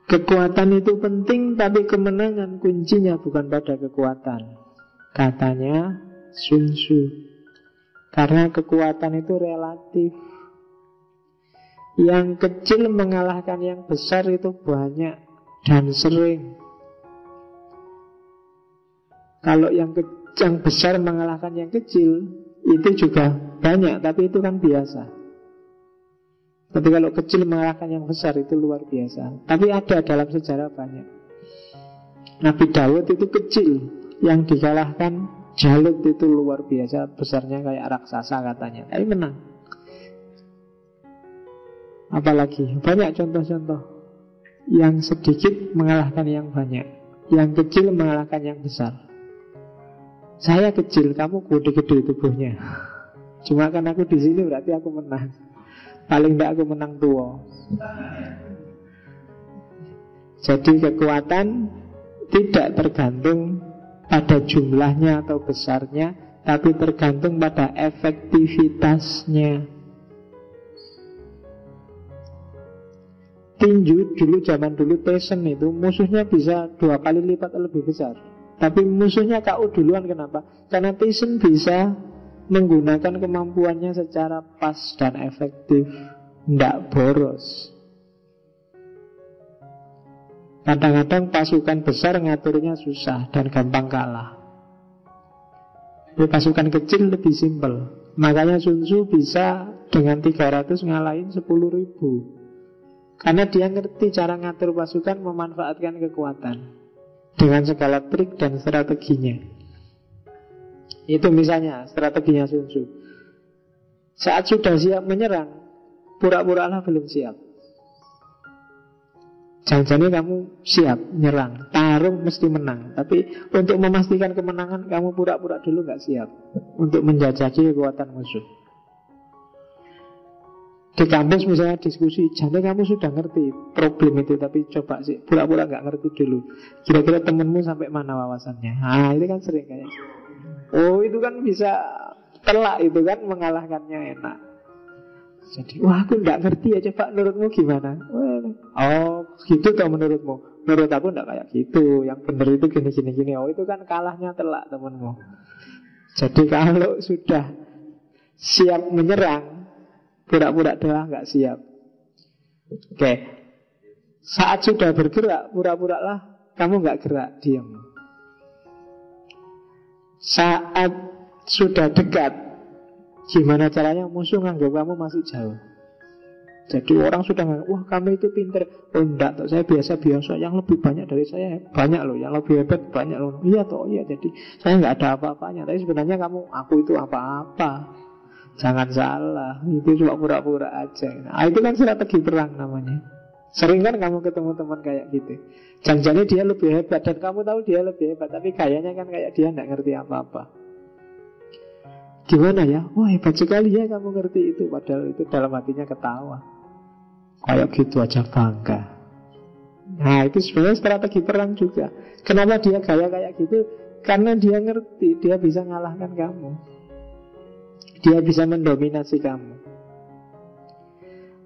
Kekuatan itu penting, tapi kemenangan kuncinya bukan pada kekuatan, katanya Sun Tzu. Karena kekuatan itu relatif. Yang kecil mengalahkan yang besar itu banyak dan sering. Kalau yang besar mengalahkan yang kecil, itu juga banyak, tapi itu kan biasa. Tapi kalau kecil mengalahkan yang besar, itu luar biasa. Tapi ada dalam sejarah banyak. Nabi Daud itu kecil, yang dikalahkan Jalut itu luar biasa, besarnya kayak raksasa katanya, tapi menang. Apalagi banyak contoh-contoh yang sedikit mengalahkan yang banyak, yang kecil mengalahkan yang besar. Saya kecil, kamu gede-gede tubuhnya. Cuma kan aku di sini berarti aku menang. Paling tidak aku menang tua. Jadi kekuatan tidak tergantung pada jumlahnya atau besarnya, tapi tergantung pada efektivitasnya. Tinju dulu, zaman dulu Tyson itu musuhnya bisa 2 kali lipat lebih besar, tapi musuhnya KO duluan. Kenapa? Karena Tyson bisa menggunakan kemampuannya secara pas dan efektif, tidak boros. Kadang-kadang pasukan besar ngaturnya susah dan gampang kalah. Tapi pasukan kecil lebih simpel. Makanya Sun Tzu bisa dengan 300 ngalahin 10.000. Karena dia ngerti cara ngatur pasukan, memanfaatkan kekuatan dengan segala trik dan strateginya. Itu misalnya strateginya Sun Tzu. Saat sudah siap menyerang, pura-puralah belum siap. Jangan-jangan kamu siap nyerang, tarung mesti menang, tapi untuk memastikan kemenangan, kamu pura-pura dulu gak siap untuk menjajaki kekuatan musuh. Di kampus misalnya diskusi, jangan kamu sudah ngerti problem itu, tapi coba sih pura-pura gak ngerti dulu. Kira-kira temenmu sampai mana wawasannya. Nah itu kan sering kayak oh itu kan bisa telak, itu kan mengalahkannya enak. Jadi wah aku gak ngerti ya, coba menurutmu gimana? Oh gitu toh menurutmu. Menurut aku gak kayak gitu, yang benar itu gini. Oh itu kan kalahnya telak temenmu. Jadi kalau sudah siap menyerang, pura-pura doang gak siap. Oke. Saat sudah bergerak, pura-pura lah kamu gak gerak, diam. Saat sudah dekat, gimana caranya musuh nganggap kamu masih jauh. Jadi orang sudah nganggap, wah kamu itu pinter. Oh enggak, toh saya biasa-biasa. Yang lebih banyak dari saya banyak loh, yang lebih hebat banyak loh. Iya toh, iya. Jadi saya nggak ada apa-apanya. Tapi sebenarnya aku itu apa-apa. Jangan salah, itu cuma pura-pura aja. Nah itu kan strategi perang namanya. Sering kan kamu ketemu teman kayak gitu. Jangan-jangan dia lebih hebat dan kamu tahu dia lebih hebat, tapi kayaknya kan kayak dia nggak ngerti apa-apa. Gimana ya? Wah hebat sekali ya kamu ngerti itu. Padahal itu dalam hatinya ketawa. Kayak gitu aja bangga. Nah itu sebenarnya strategi perang juga. Kenapa dia gaya kayak gitu? Karena dia ngerti, dia bisa ngalahkan kamu. Dia bisa mendominasi kamu.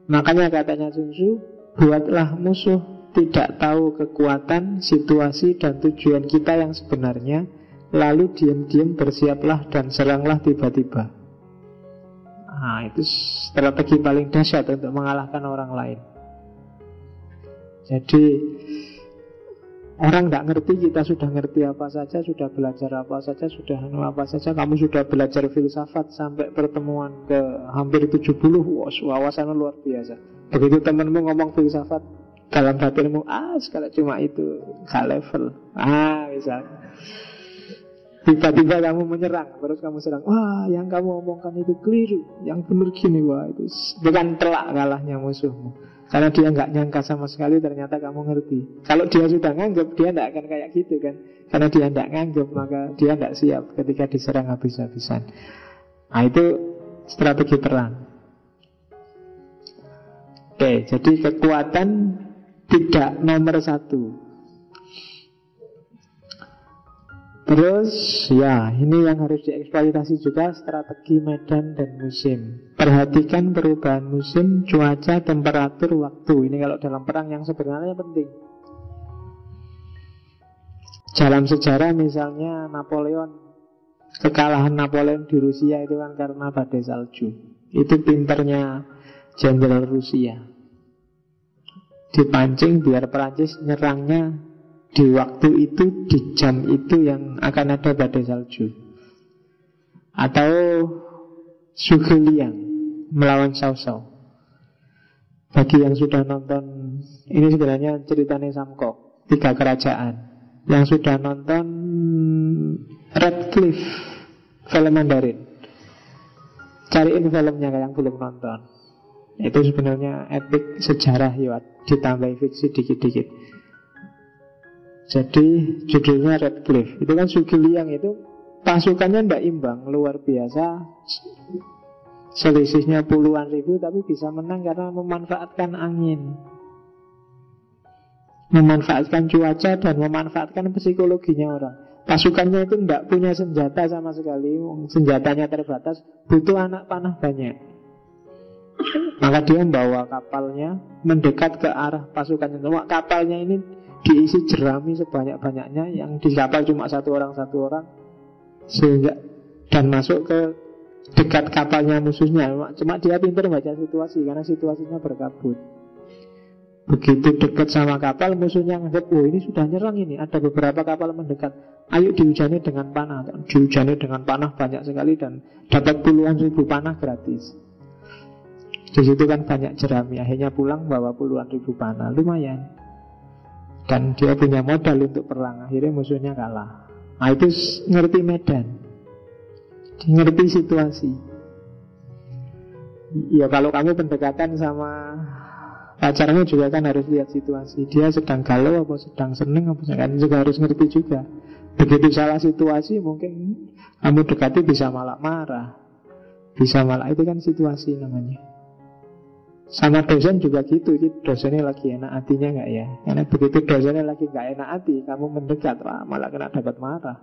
Makanya katanya Sun Tzu, buatlah musuh tidak tahu kekuatan, situasi, dan tujuan kita yang sebenarnya, lalu diam-diam bersiaplah dan seranglah tiba-tiba. Nah itu strategi paling dahsyat untuk mengalahkan orang lain. Jadi orang tidak ngerti, kita sudah ngerti apa saja, sudah belajar apa saja, sudah apa saja. Kamu sudah belajar filsafat sampai pertemuan ke hampir 70, wawasannya luar biasa. Begitu temanmu ngomong filsafat, dalam batinmu, sekali cuma itu, gak level. Misalnya tiba-tiba kamu menyerang, terus kamu serang, wah yang kamu omongkan itu keliru, yang benar gini, wah itu bukan telak kalahnya musuhmu. Karena dia nggak nyangka sama sekali, ternyata kamu ngerti. Kalau dia sudah nganggap, dia nggak akan kayak gitu kan. Karena dia nggak nganggap, maka dia nggak siap ketika diserang habis-habisan. Nah itu strategi perang. Oke, jadi kekuatan tidak nomor satu. Terus ya ini yang harus dieksploitasi juga, strategi medan dan musim. Perhatikan perubahan musim, cuaca, temperatur, waktu. Ini kalau dalam perang yang sebenarnya penting. Dalam sejarah misalnya Napoleon, kekalahan Napoleon di Rusia itu kan karena badai salju. Itu pinternya jenderal Rusia, dipancing biar Perancis nyerangnya di waktu itu, di jam itu yang akan ada badai salju. Atau Zhuge Liang melawan Cao Cao. Bagi yang sudah nonton, ini sebenarnya ceritanya Samkok, 3 kerajaan. Yang sudah nonton Radcliffe, film Mandarin, cariin filmnya yang belum nonton. Itu sebenarnya epic sejarah ya, ditambahi fiksi dikit-dikit. Jadi judulnya Radcliffe. Itu kan Zhuge Liang itu pasukannya tidak imbang, luar biasa. Selisihnya puluhan ribu, tapi bisa menang karena memanfaatkan angin, memanfaatkan cuaca, dan memanfaatkan psikologinya orang. Pasukannya itu tidak punya senjata sama sekali, senjatanya terbatas, butuh anak panah banyak. Maka dia membawa kapalnya mendekat ke arah pasukannya. Kapalnya ini diisi jerami sebanyak-banyaknya, yang di kapal cuma satu orang, sehingga dan masuk ke dekat kapalnya musuhnya. Cuma dia pintar baca situasi, karena situasinya berkabut. Begitu dekat sama kapal, musuhnya nganggap, oh ini sudah nyerang ini. Ada beberapa kapal mendekat, ayo dihujani dengan panah. Dihujani dengan panah banyak sekali, dan dapat puluhan ribu panah gratis. Di situ kan banyak jerami. Akhirnya pulang bawa puluhan ribu panah, lumayan. Dan dia punya modal untuk perang. Akhirnya musuhnya kalah. Nah itu ngerti medan, ngerti situasi. Ya kalau kamu pendekatan sama pacarnya juga kan harus lihat situasi. Dia sedang galau apa sedang seneng apa kan juga harus ngerti juga. Begitu salah situasi mungkin kamu dekati bisa malah marah, bisa malah, itu kan situasi namanya. Sama dosen juga gitu, dosennya lagi enak hatinya nggak ya? Karena begitu dosennya lagi nggak enak hati, kamu mendekat, wah, malah kena dapat marah.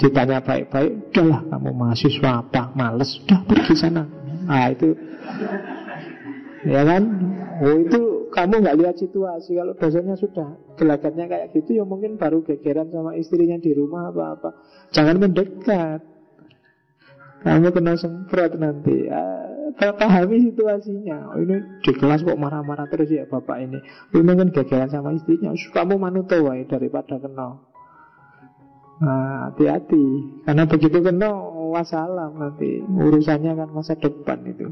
Ditanya baik-baik, udahlah kamu mahasiswa apa, males, udah pergi sana. Nah itu, ya kan? Oh itu kamu nggak lihat situasi. Kalau dosennya sudah gelagatnya kayak gitu, ya mungkin baru gegeran sama istrinya di rumah apa-apa. Jangan mendekat, kamu kena semprot nanti. Pahami situasinya. Oh, ini di kelas kok marah-marah terus ya bapak ini. Ini mungkin gegeran sama istrinya. Kamu manuto wae daripada kena. Nah, hati-hati. Karena begitu kena, wassalam nanti. Urusannya kan masa depan itu.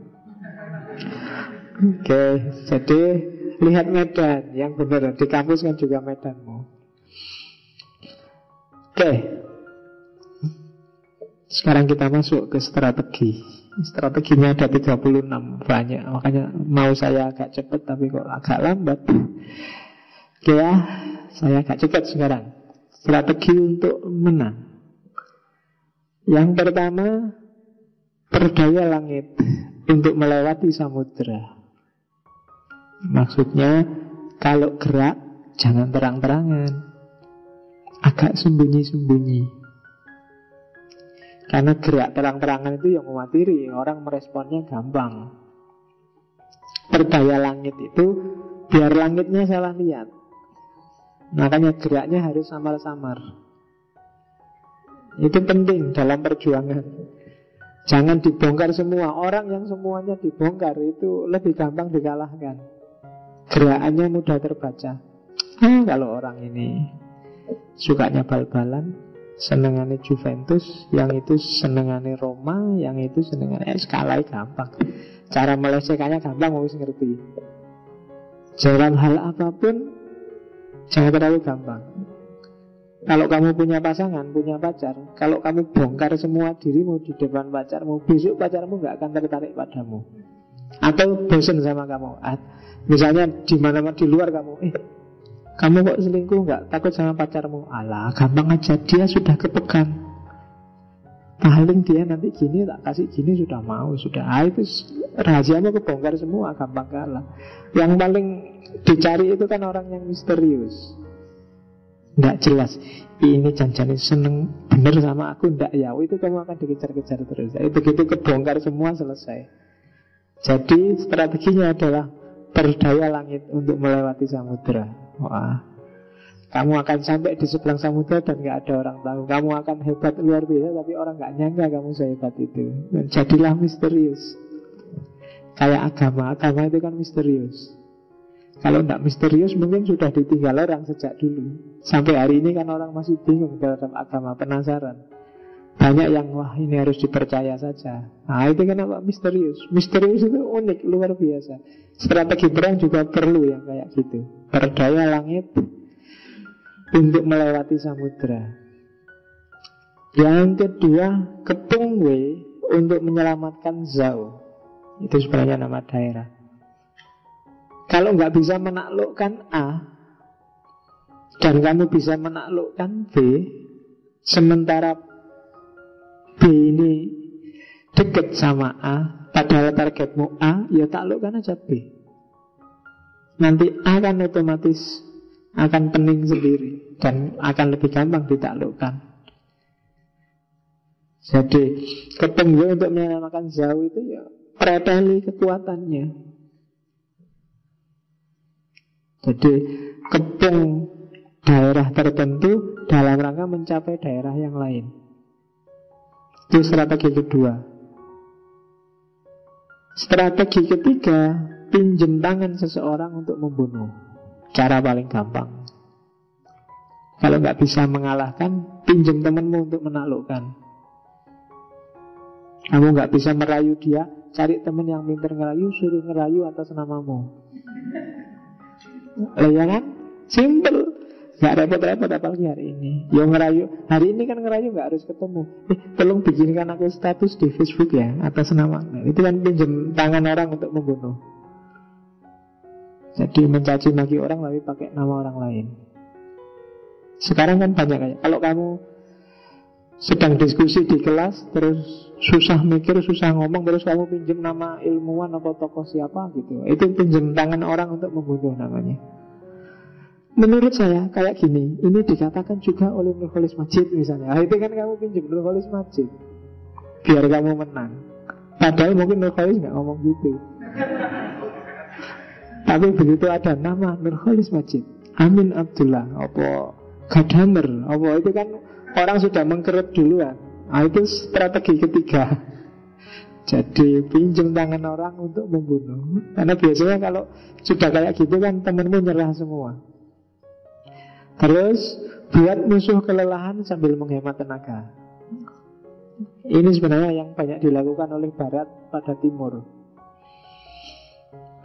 Oke, jadi lihat medan yang benar. Di kampus kan juga medanmu. Oke. Sekarang kita masuk ke strategi. Strateginya ada 36, banyak. Makanya mau saya agak cepat, tapi kok agak lambat. Oke ya, saya agak cepat sekarang. Strategi untuk menang. Yang pertama, berdaya langit untuk melewati samudera. Maksudnya, kalau gerak jangan terang-terangan, agak sembunyi-sembunyi. Karena gerak terang-terangan itu yang mematiri, orang meresponnya gampang. Berdaya langit itu biar langitnya salah lihat. Makanya geraknya harus samar-samar. Itu penting dalam perjuangan. Jangan dibongkar semua. Orang yang semuanya dibongkar itu lebih gampang dikalahkan. Gerakannya mudah terbaca. Kalau orang ini sukanya bal-balan, senengannya Juventus, yang itu senengannya Roma, yang itu senengannya skalanya gampang. Cara melecehkannya gampang, harus ngerti. Dalam hal apapun jangan terlalu gampang. Kalau kamu punya pasangan, punya pacar, kalau kamu bongkar semua dirimu di depan pacarmu, besok pacarmu gak akan tertarik padamu. Atau bosan sama kamu. Misalnya di mana-mana di luar kamu, kamu kok selingkuh, gak takut sama pacarmu? Alah, gampang aja, dia sudah kepegang. Paling dia nanti gini, tak kasih gini, sudah mau, sudah. Itu rahasianya kebongkar semua, gampang kalah. Yang paling dicari itu kan orang yang misterius, nggak jelas. Ini janjane seneng bener sama aku, ndak ya? Itu kamu akan dikejar-kejar terus. Jadi begitu kebongkar semua, selesai. Jadi strateginya adalah berdaya langit untuk melewati samudera. Wah, Kamu akan sampai di seberang samudra dan gak ada orang tahu. Kamu akan hebat luar biasa, tapi orang gak nyangka kamu sehebat itu. Dan jadilah misterius. Kayak agama itu kan misterius. Kalau tidak misterius mungkin sudah ditinggal orang sejak dulu. Sampai hari ini kan orang masih bingung terhadap agama, penasaran. Banyak yang wah ini harus dipercaya saja. Nah itu kenapa misterius. Misterius itu unik, luar biasa. Strategi perang juga perlu yang kayak gitu. Berdaya langit untuk melewati samudra. Yang kedua, Kepung W untuk menyelamatkan Zhao. Itu sebenarnya nama daerah. Kalau nggak bisa menaklukkan A dan kamu bisa menaklukkan B, sementara B ini dekat sama A, padahal targetmu A, ya taklukkan aja B. Nanti A kan otomatis akan pening sendiri dan akan lebih gampang ditaklukkan. Jadi Kepung untuk menyelamatkan Zhao itu ya preteli kekuatannya. Jadi kepung daerah tertentu dalam rangka mencapai daerah yang lain. Itu strategi kedua. Strategi ketiga, pinjem tangan seseorang untuk membunuh. Cara paling gampang. Kalau nggak bisa mengalahkan, pinjem temanmu untuk menaklukkan. Kamu nggak bisa merayu dia, cari teman yang pintar ngerayu, suruh ngerayu atas namamu. Ya kan? Simple. Gak repot-repot apalagi hari ini. Yang ngerayu, hari ini kan ngerayu gak harus ketemu. Tolong bikinkan aku status di Facebook ya atas nama. Itu kan pinjam tangan orang untuk membunuh. Jadi mencaci maki orang tapi pakai nama orang lain. Sekarang kan banyak kayak, kalau kamu sedang diskusi di kelas terus susah mikir, susah ngomong, terus kamu pinjam nama ilmuwan atau tokoh siapa gitu, itu pinjam tangan orang untuk membunuh namanya. Menurut saya kayak gini, ini dikatakan juga oleh Nurholis Majid misalnya. Itu kan kamu pinjam Nurholis Majid biar kamu menang. Padahal mungkin Nurholis gak ngomong gitu. Tapi begitu ada nama Nurholis Majid, Amin Abdullah, apa Gadamer, apa itu kan orang sudah mengkerut duluan. Nah, itu strategi ketiga. Jadi pinjam tangan orang untuk membunuh. Karena biasanya kalau sudah kayak gitu kan temenmu nyerah semua. Terus buat musuh kelelahan sambil menghemat tenaga. Ini sebenarnya yang banyak dilakukan oleh Barat pada Timur.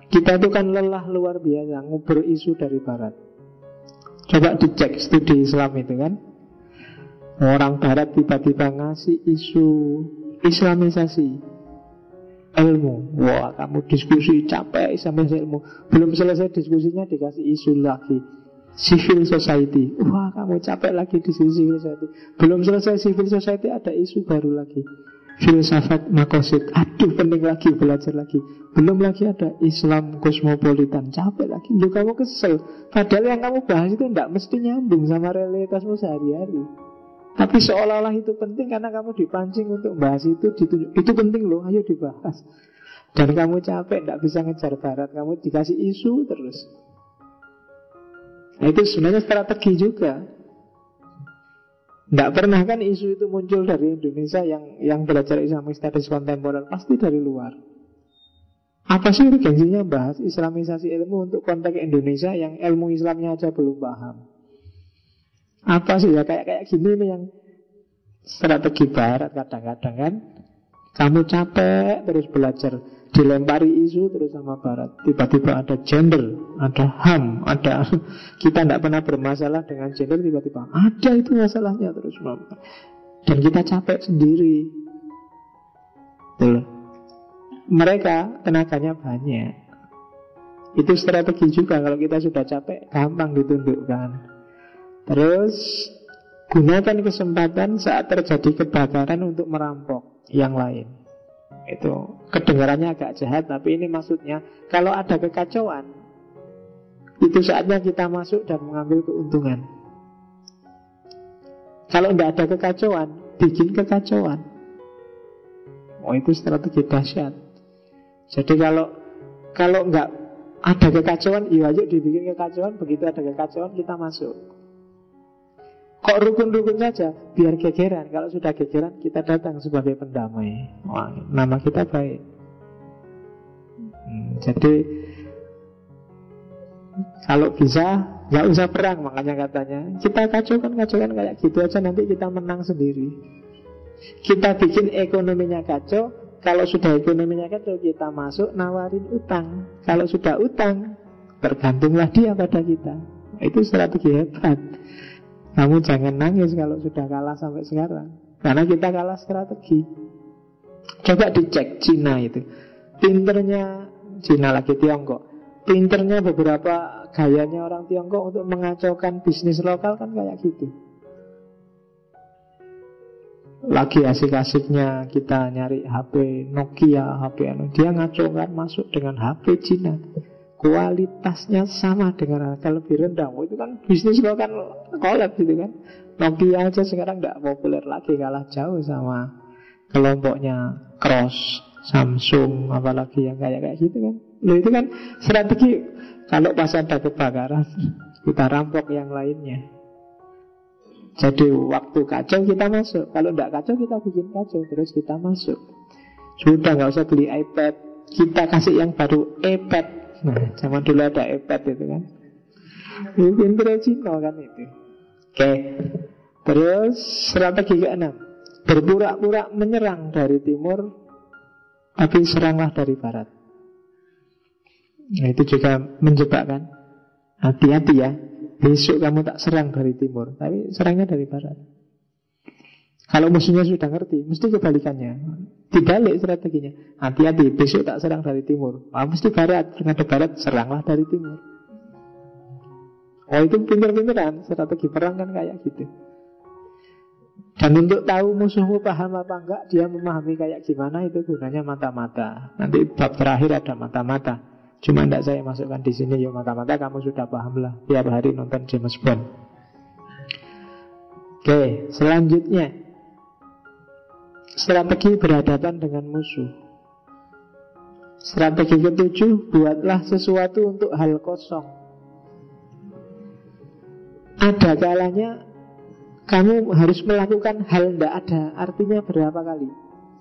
Kita itu kan lelah luar biasa nguber isu dari Barat. Coba dicek studi Islam itu kan, orang Barat tiba-tiba ngasih isu Islamisasi ilmu. Wah, kamu diskusi capek Islamisasi ilmu. Belum selesai diskusinya dikasih isu lagi, civil society. Wah, kamu capek lagi di civil society. Belum selesai civil society ada isu baru lagi, filsafat makosid. Aduh, penting lagi, belajar lagi. Belum lagi ada Islam kosmopolitan. Capek lagi. Loh, kamu kesel. Padahal yang kamu bahas itu tidak mesti nyambung sama realitasmu sehari-hari. Tapi seolah-olah itu penting karena kamu dipancing untuk bahas itu, ditunjuk. Itu penting loh, ayo dibahas. Dan kamu capek, tidak bisa ngejar Barat. Kamu dikasih isu terus. Nah, itu sebenarnya strategi juga. Tidak pernah kan isu itu muncul dari Indonesia yang belajar Islamic Studies kontemporer. Pasti dari luar. Apa sih urgensinya bahas Islamisasi ilmu untuk konteks Indonesia yang ilmu Islamnya aja belum paham? Apa sih ya kayak gini nih yang strategi Barat kadang-kadang kan. Kamu capek terus belajar, dilempari isu terus sama Barat. Tiba-tiba ada gender, ada HAM, ada kita tidak pernah bermasalah dengan gender, tiba-tiba ada itu masalahnya terus. Dan kita capek sendiri. Betul. Mereka tenaganya banyak. Itu strategi juga. Kalau kita sudah capek, gampang ditundukkan. Terus gunakan kesempatan saat terjadi kebakaran untuk merampok yang lain. Itu kedengarannya agak jahat, tapi ini maksudnya kalau ada kekacauan, itu saatnya kita masuk dan mengambil keuntungan. Kalau tidak ada kekacauan, bikin kekacauan. Oh, itu strategi dahsyat. Jadi kalau nggak ada kekacauan, iya ayo dibikin kekacauan. Begitu ada kekacauan kita masuk. Kok rukun-rukun saja? Biar gegeran. Kalau sudah gegeran, kita datang sebagai pendamai. Wah, nama kita baik. Jadi kalau bisa nggak usah perang, makanya katanya kita kacaukan kayak gitu aja, nanti kita menang sendiri. Kita bikin ekonominya kacau. Kalau sudah ekonominya kacau, kita masuk nawarin utang. Kalau sudah utang, tergantunglah dia pada kita. Itu strategi hebat. Kamu jangan nangis kalau sudah kalah sampai sekarang, karena kita kalah strategi. Coba dicek Cina itu, pinternya Cina lagi Tiongkok, pinternya beberapa gayanya orang Tiongkok untuk mengacaukan bisnis lokal kan kayak gitu. Lagi asik-asiknya kita nyari HP Nokia, HP dia ngacaukan masuk dengan HP Cina. Kualitasnya sama dengan harga lebih rendah. Itu kan bisnis lokal kolab gitu kan. Nokia aja sekarang tidak populer lagi, kalah jauh sama kelompoknya Cross, Samsung, apalagi yang kayak gitu kan. Loh, itu kan strategi. Kalau pas ada kebakaran, kita rampok yang lainnya. Jadi waktu kacau kita masuk. Kalau tidak kacau kita bikin kacau, terus kita masuk. Sudah nggak usah beli iPad, kita kasih yang baru iPad. Nah, zaman dulu ada iPad itu kan. Itu pinter Cina kan itu. Oke. Terus strategi ke-6, berpura-pura menyerang dari timur, tapi seranglah dari barat. Nah, itu juga menjebak kan. Hati-hati ya, besok kamu tak serang dari timur, tapi serangnya dari barat. Kalau musuhnya sudah ngerti, mesti kebalikannya. Dibalik strateginya. Hati-hati, besok tak serang dari timur. Mesti barat, ada barat, seranglah dari timur. Oh, itu pinter-pinteran. Strategi perang kan kayak gitu. Dan untuk tahu musuhmu paham apa enggak, dia memahami kayak gimana, itu gunanya mata-mata. Nanti bab terakhir ada mata-mata. Cuma tidak saya masukkan di sini. Ya mata-mata kamu sudah paham lah. Tiap hari nonton James Bond. Oke, selanjutnya strategi berhadapan dengan musuh. Strategi ke-7, buatlah sesuatu untuk hal kosong. Ada kalanya kamu harus melakukan hal tidak ada artinya berapa kali,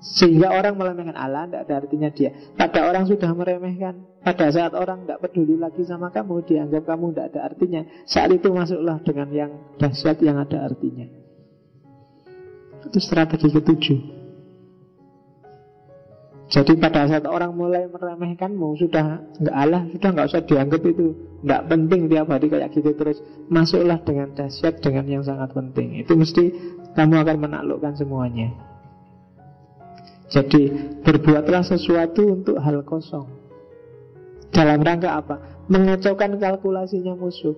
sehingga orang meremehkan. Allah, tidak ada artinya dia. Pada orang sudah meremehkan, pada saat orang tidak peduli lagi sama kamu, dianggap kamu tidak ada artinya, saat itu masuklah dengan yang dahsyat yang ada artinya. Itu strategi ke-7. Jadi pada saat orang mulai meremehkanmu, sudah nggak Allah, sudah nggak usah dianggap itu nggak penting tiap hari kayak gitu terus. Masuklah dengan dahsyat, dengan yang sangat penting. Itu mesti kamu akan menaklukkan semuanya. Jadi berbuatlah sesuatu untuk hal kosong. Dalam rangka apa? Mengacaukan kalkulasinya musuh.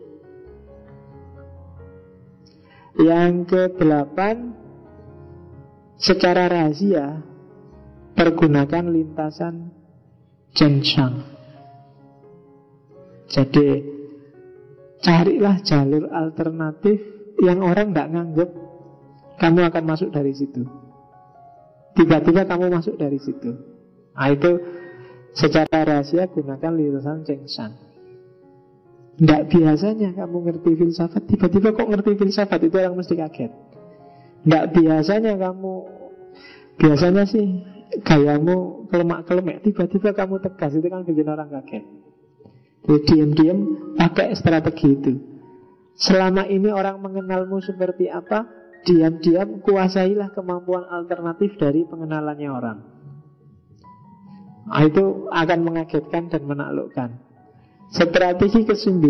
Yang ke-8, secara rahasia pergunakan lintasan Zhengshan. Jadi carilah jalur alternatif yang orang tidak nganggep kamu akan masuk dari situ. Tiba-tiba kamu masuk dari situ. Nah, itu secara rahasia gunakan lintasan Zhengshan. Tidak biasanya kamu ngerti filsafat, tiba-tiba kok ngerti filsafat, itu orang mesti kaget. Tidak biasanya kamu, biasanya sih gayamu kelemak-kelemek, tiba-tiba kamu tegas, itu kan bikin orang kaget. Jadi diam-diam pakai strategi itu. Selama ini orang mengenalmu seperti apa, diam-diam kuasailah kemampuan alternatif dari pengenalannya orang. Nah, itu akan mengagetkan dan menaklukkan. Strategi ke-9,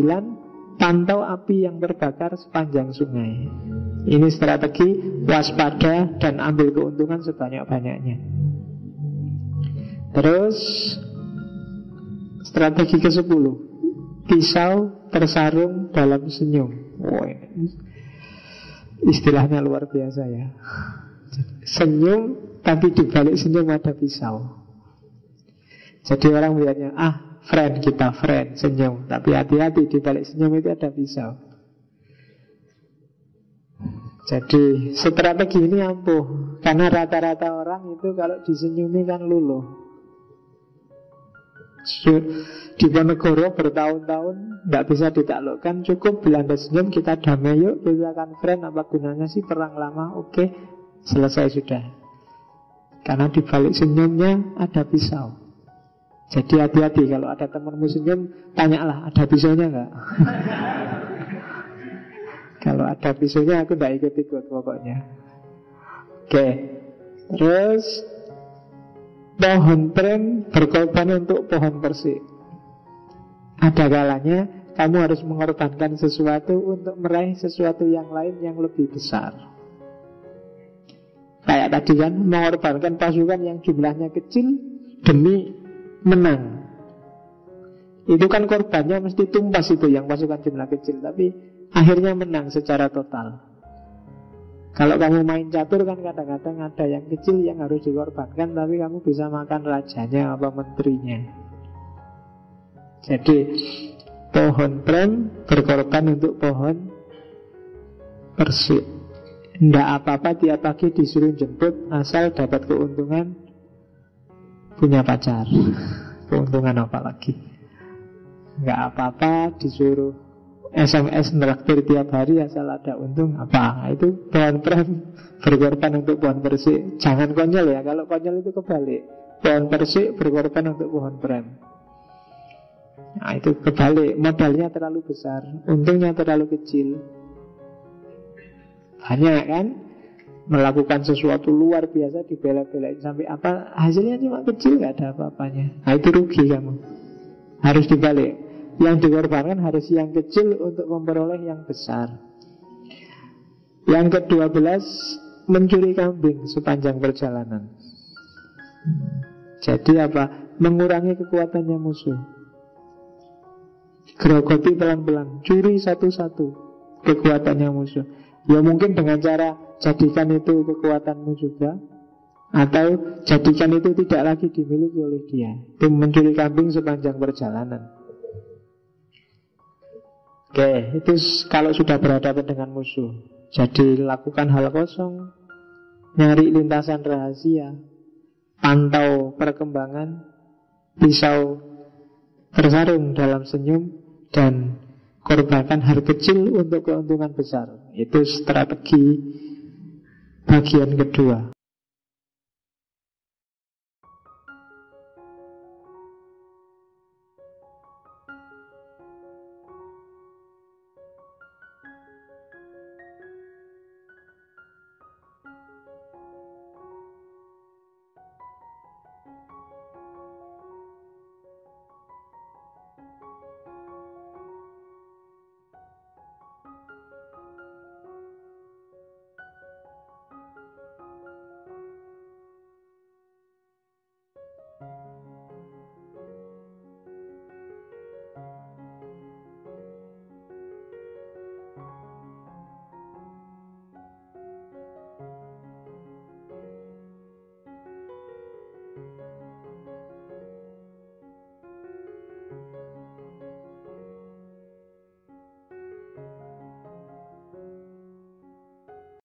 pantau api yang terbakar sepanjang sungai. Ini strategi waspada dan ambil keuntungan sebanyak-banyaknya. Terus strategi ke-10, pisau tersarung dalam senyum. Istilahnya luar biasa ya. Senyum, tapi dibalik senyum ada pisau. Jadi orang melihatnya, friend kita, friend, senyum. Tapi hati-hati, dibalik senyum itu ada pisau. Jadi strategi ini ampuh, karena rata-rata orang itu kalau disenyumi kan luluh. Diponegoro bertahun-tahun nggak bisa ditaklukkan, cukup Belanda senyum, kita damai yuk, kita akan friend. Apa gunanya sih perang lama? Oke, selesai sudah. Karena di balik senyumnya ada pisau. Jadi hati-hati kalau ada temanmu senyum, tanyalah ada pisaunya nggak? Kalau ada pisaunya aku nggak ikut-ikut pokoknya. Oke, terus pohon pren berkorban untuk pohon persik. Ada kalanya kamu harus mengorbankan sesuatu untuk meraih sesuatu yang lain yang lebih besar. Kayak tadi kan, mengorbankan pasukan yang jumlahnya kecil demi menang. Itu kan korbannya mesti tumpas itu yang pasukan jumlah kecil, tapi akhirnya menang secara total. Kalau kamu main catur kan kadang-kadang ada yang kecil yang harus dikorbankan, tapi kamu bisa makan rajanya apa menterinya. Jadi pohon pren berkorban untuk pohon persik. Nggak apa-apa tiap pagi disuruh jemput, asal dapat keuntungan punya pacar. Keuntungan apa lagi? Nggak apa-apa disuruh SMS nraktir tiap hari, asal ada untung apa? Itu pohon pren berkorban untuk pohon persik. Jangan konyol ya, kalau konyol itu kebalik. Pohon persik berkorban untuk pohon pren. Nah itu kebalik, modalnya terlalu besar, untungnya terlalu kecil. Banyak kan melakukan sesuatu luar biasa, dibela-belain sampai apa, hasilnya cuma kecil, gak ada apa-apanya. Nah itu rugi kamu. Harus dibalik, yang dikorbankan harus yang kecil untuk memperoleh yang besar. Yang ke-12, mencuri kambing sepanjang perjalanan. Jadi apa? Mengurangi kekuatannya musuh. Gerogoti pelan-pelan, curi satu-satu kekuatannya musuh. Ya mungkin dengan cara jadikan itu kekuatanmu juga, atau jadikan itu tidak lagi dimiliki oleh dia. Itu mencuri kambing sepanjang perjalanan. Oke, itu kalau sudah berhadapan dengan musuh. Jadi lakukan hal kosong, nyari lintasan rahasia, pantau perkembangan, pisau tersarung dalam senyum, dan korbankan hal kecil untuk keuntungan besar. Itu strategi bagian kedua.